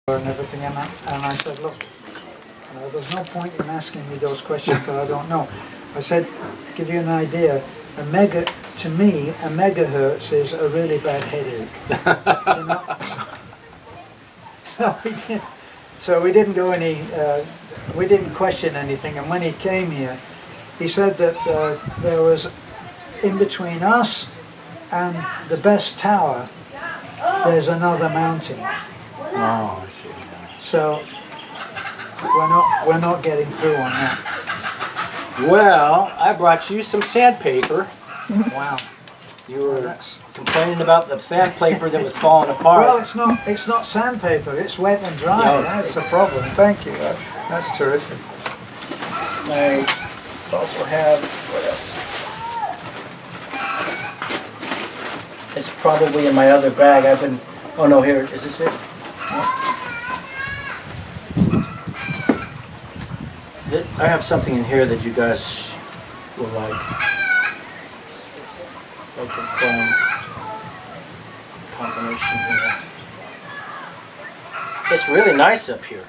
and everything, and I said, look, there's no point in asking me those questions because I don't know. I said, to give you an idea, to me, a megahertz is a really bad headache. You know? So we didn't go any, we didn't question anything. And when he came here, he said that there was, in between us and the best tower, there's another mountain. Oh, I see. So we're not getting through on that. Well, I brought you some sandpaper. Wow. You were complaining about the sandpaper that was falling apart. Well, it's not sandpaper. It's wet and dry. No. That's the problem. Thank you. That's terrific. I also have what else? It's probably in my other bag. Oh no, here. Is this it? No. I have something in here that you guys will like. Like a phone combination here. It's really nice up here.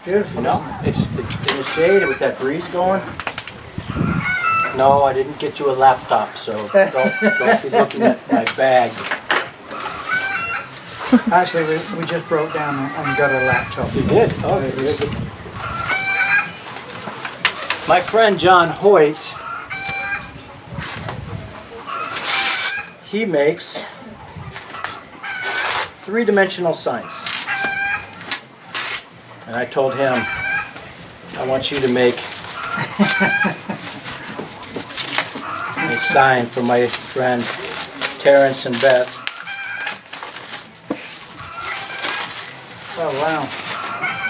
Beautiful. You know, it's in the shade with that breeze going. No, I didn't get you a laptop, so don't be looking at my bag. Actually, we just broke down and got a laptop. You did? Oh, good. My friend John Hoyt, he makes three-dimensional signs. And I told him, I want you to make a sign for my friend Terrence and Beth. Oh, wow.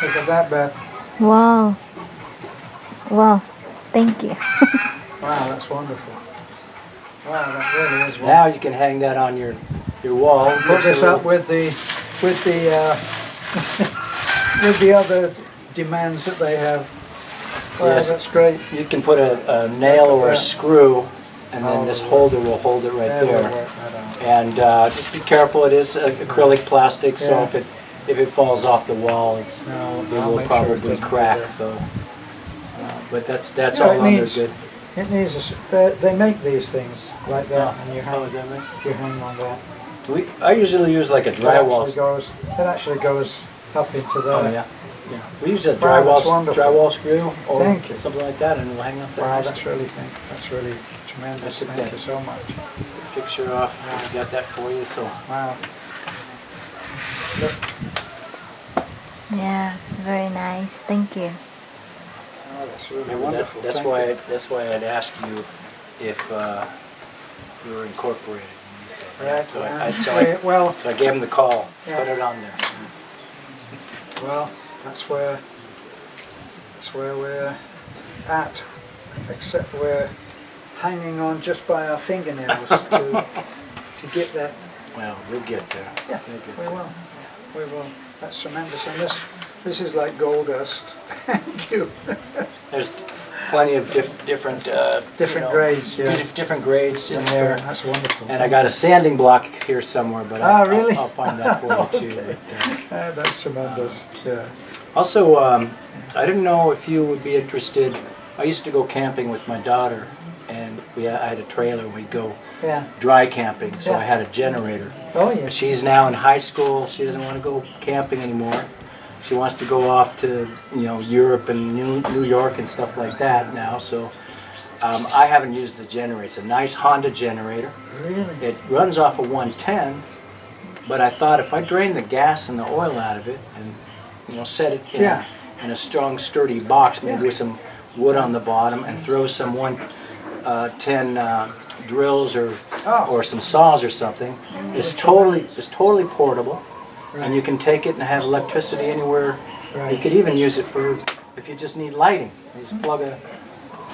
Look at that, Beth. Wow. Wow. Thank you. Wow, that's wonderful. Wow, that really is wonderful. Now you can hang that on your wall. Put this up with the with the other demands that they have. Wow, Yes. that's great. You can put a nail or a screw, and then this holder will hold it right There we'll there. work that out. And just be careful. It is acrylic plastic, so Yeah. if it falls off the wall, it No, I'll will make sure it probably doesn't crack. do that. So, but that's Yeah, all it under needs- good. It needs they make these things like that, and you Oh, is that right? hang on that. I usually use like a drywall. It actually goes up into there. Oh yeah. Yeah. We use a Wow, that's wonderful. drywall screw or Thank you. something like that, and we'll hang up there. Wow, that's really tremendous. I took Thank that. you so much. Picture off. Got that for you. So. Wow. Look, Yeah, very nice. Thank you. oh, that's really Maybe wonderful. that's Thank why you. that's why I'd ask you if you were incorporated. And you said, yeah. Right, So wow. I so I gave him the call. Yeah. Put it on there. Well, that's where we're at, except we're hanging on just by our fingernails to get that. Well, we'll get there. Yeah, We'll get we there. will. We will. That's tremendous. And this is like gold dust. Thank you. There's plenty of different Different grades, yeah. different grades in there. That's wonderful. And I got a sanding block here somewhere, but Really? I'll find that for you too. Okay. But, That's tremendous. Yeah. also, I didn't know if you would be interested. I used to go camping with my daughter, and I had a trailer. We'd go Yeah. dry camping, so Yeah. I had a generator. Oh But yes. she's now in high school. She doesn't want to go camping anymore. She wants to go off to Europe and New York and stuff like that now. So I haven't used the generator. It's a nice Honda generator. Really. It runs off of 110, but I thought if I drain the gas and the oil out of it and set it Yeah. in a strong, sturdy box, maybe Yeah. with some wood on the bottom, and throw some 110 drills or some saws or something, it's totally portable. And you can take it and have electricity anywhere. Right. You could even use it for if you just need lighting. You just plug a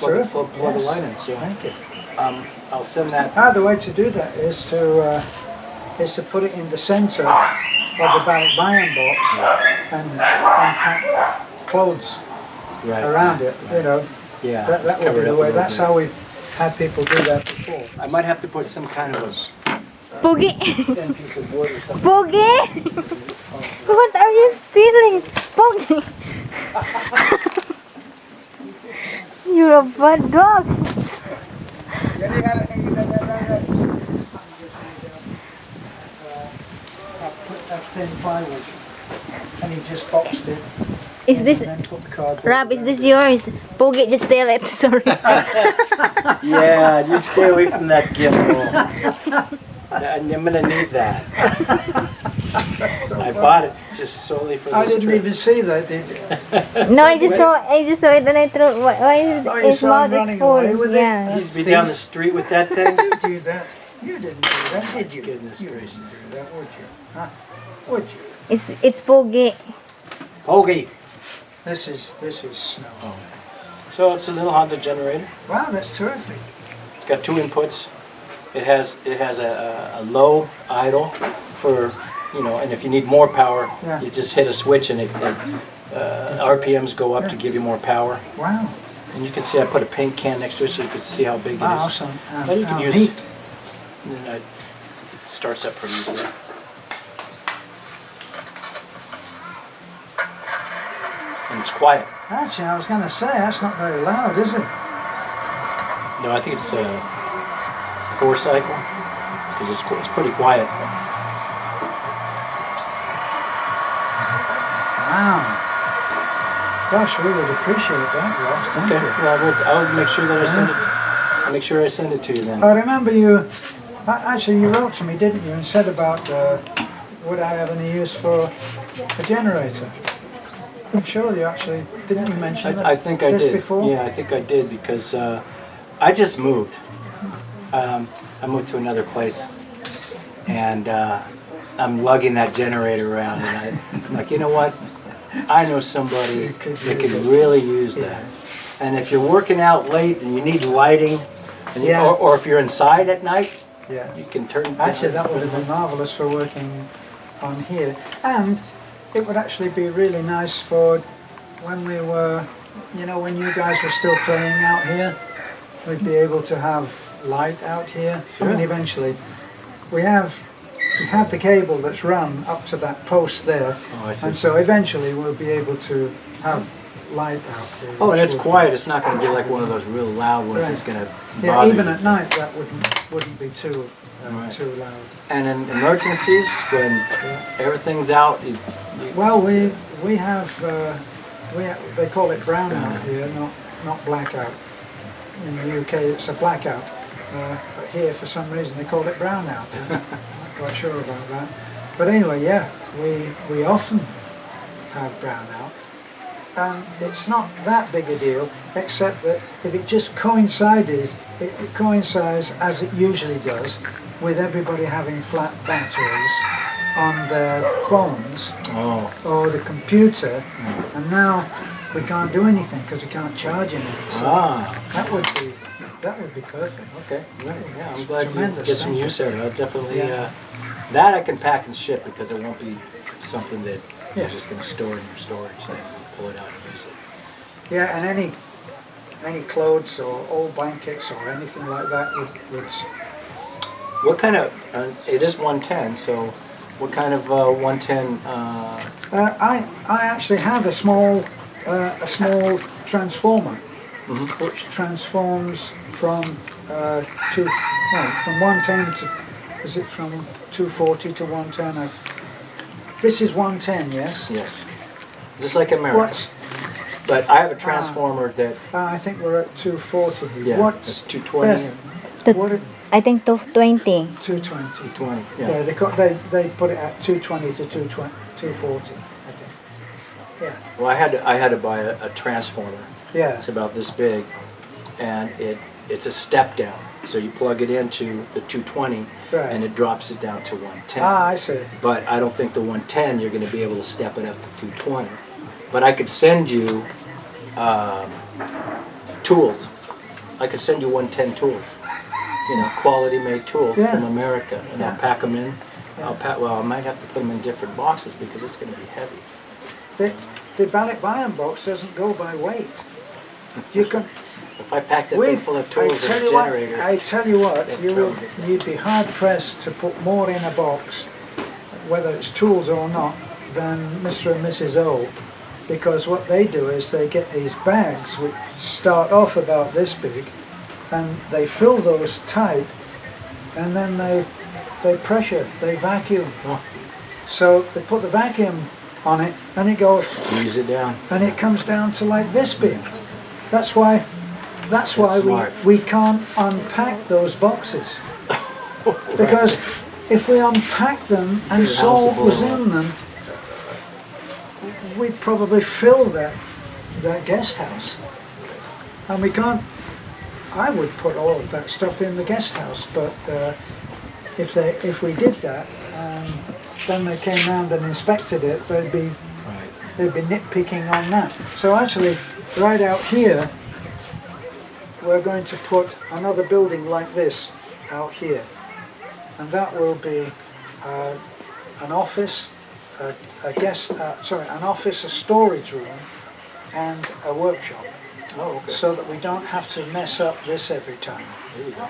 Terrific, plug a yes. light in. So Thank you. I'll send that. The way to do that is to put it in the center of the buying box and pack clothes Right. around it. Yeah. That just would cover be it the up a way. little That's bit. how we've had people do that before. I might have to put some kind of a Pogi! thin piece of wood or something. Pogi! What are you stealing? Pogi! You're a bad dog. That thin plywood, and he just boxed it. Is this And then put the cardboard Rob? Is around this it. yours? Pogi, just steal it. Sorry. Yeah, you stay away from that gimbal. I'm gonna need that. I bought it just solely for this I didn't trip. even see that, did you? No, I just saw it and I threw. Why is Oh, you his saw him mouth is running full? away with it? Yeah. He's be down the street with that thing. You do that. You didn't do that, did you? Goodness You gracious. didn't do that, would you? Huh? Would you? It's Pogi. Pogi. This is snow. So it's a little Honda generator. Wow, that's terrific. It's got 2 inputs. It has a low idle for, and if you need more power, Yeah. you just hit a switch and RPMs go up to Yeah. give you more power. Wow. And you can see I put a paint can next to it so you can see how big it Wow, is. awesome. But you can use neat. and then it starts up pretty easily. And it's quiet. Actually, I was going to say, that's not very loud, is it? No, I think it's a 4-cycle because it's pretty quiet. Wow. Gosh, we would appreciate that, Rob. Thank Okay. you. Well, I'll make sure that I send it. I'll make sure I send it to you then. I remember you, actually you wrote to me, didn't you, and said about would I have any use for a generator? I'm sure you actually, didn't you mention I think I this did. before? Yeah, I think I did because I just moved. I moved to another place, and I'm lugging that generator around, and I'm like, you know what? I know somebody that could really use that. And if you're working out late and you need lighting, and Yeah. or if you're inside at night, Yeah. you can turn. Actually, that would have been marvellous for working on here. And it would actually be really nice for when we were, when you guys were still playing out here, we'd be able to have light out here. I mean, Sure. eventually. We have the cable that's run up to that post there. Oh, I see. And so eventually we'll be able to have light out here. Oh, and which it's would- quiet. It's not going to be like one of those real loud ones Right. that's going to Yeah, bother even you. at night that wouldn't be too Right. too loud. And in emergencies, when Yeah. everything's out, you Well, we have they call it brownout here, not blackout. In the UK, it's a blackout, but here for some reason they call it brownout. I'm not quite sure about that. But anyway, yeah, we often have brownout, and it's not that big a deal, except that if it just coincides, it coincides as it usually does, with everybody having flat batteries on their phones oh, or the computer, and now we can't do anything because we can't charge anything. So that would be perfect. okay, right, yeah, I'm glad you Tremendous, get some thank you. use out of it. I'll definitely, Yeah. that I can pack and ship because it won't be something that Yeah. you're just going to store in your storage. So you can pull it out and use it. Yeah, and any clothes or old blankets or anything like that would What kind of, it is 110, so what kind of 110, I actually have a small transformer which transforms from from 110 to, is it from 240 to 110? This is 110, yes. yes, just like America. What's But I have a transformer that, I think we're at 240 here. yeah, What's it's 220. Beth, what? I think 220. 220. 220, Yeah, yeah. they put it at 220 to 240, I think. Yeah. Well, I had to buy a transformer. Yeah. It's about this big, and it's a step down. So you plug it into the 220, Right. and it drops it down to 110. Ah, I see. But I don't think the 110 you're going to be able to step it up to 220. But I could send you tools. I could send you 110 tools. Quality made tools Yeah. from America, and I'll Yeah. pack them in. Yeah. Well, I might have to put them in different boxes because it's going to be heavy. The Ballet Bion box doesn't go by weight. You can If I packed that thing full of tools and a generator. I tell you what, That'd you trouble would, me. you'd be hard pressed to put more in a box, whether it's tools or not, than Mr. and Mrs. O. Because what they do is they get these bags which start off about this big, and they fill those tight, and then they pressure, they vacuum. Oh. So they put the vacuum on it, and it goes, Squeeze it down. and it comes down to like this big. That's why smart. we can't unpack those boxes. Because if we unpack them and Your saw house what will was blow up. in them, we'd probably fill that guest house. And we can't, I would put all of that stuff in the guest house, but if we did that, then they came round and inspected it, they'd be nitpicking on that. So actually, right out here, we're going to put another building like this out here, and that will be an office, an office, a storage room, and a workshop, Oh, okay. so that we don't have to mess up this every time. There you go.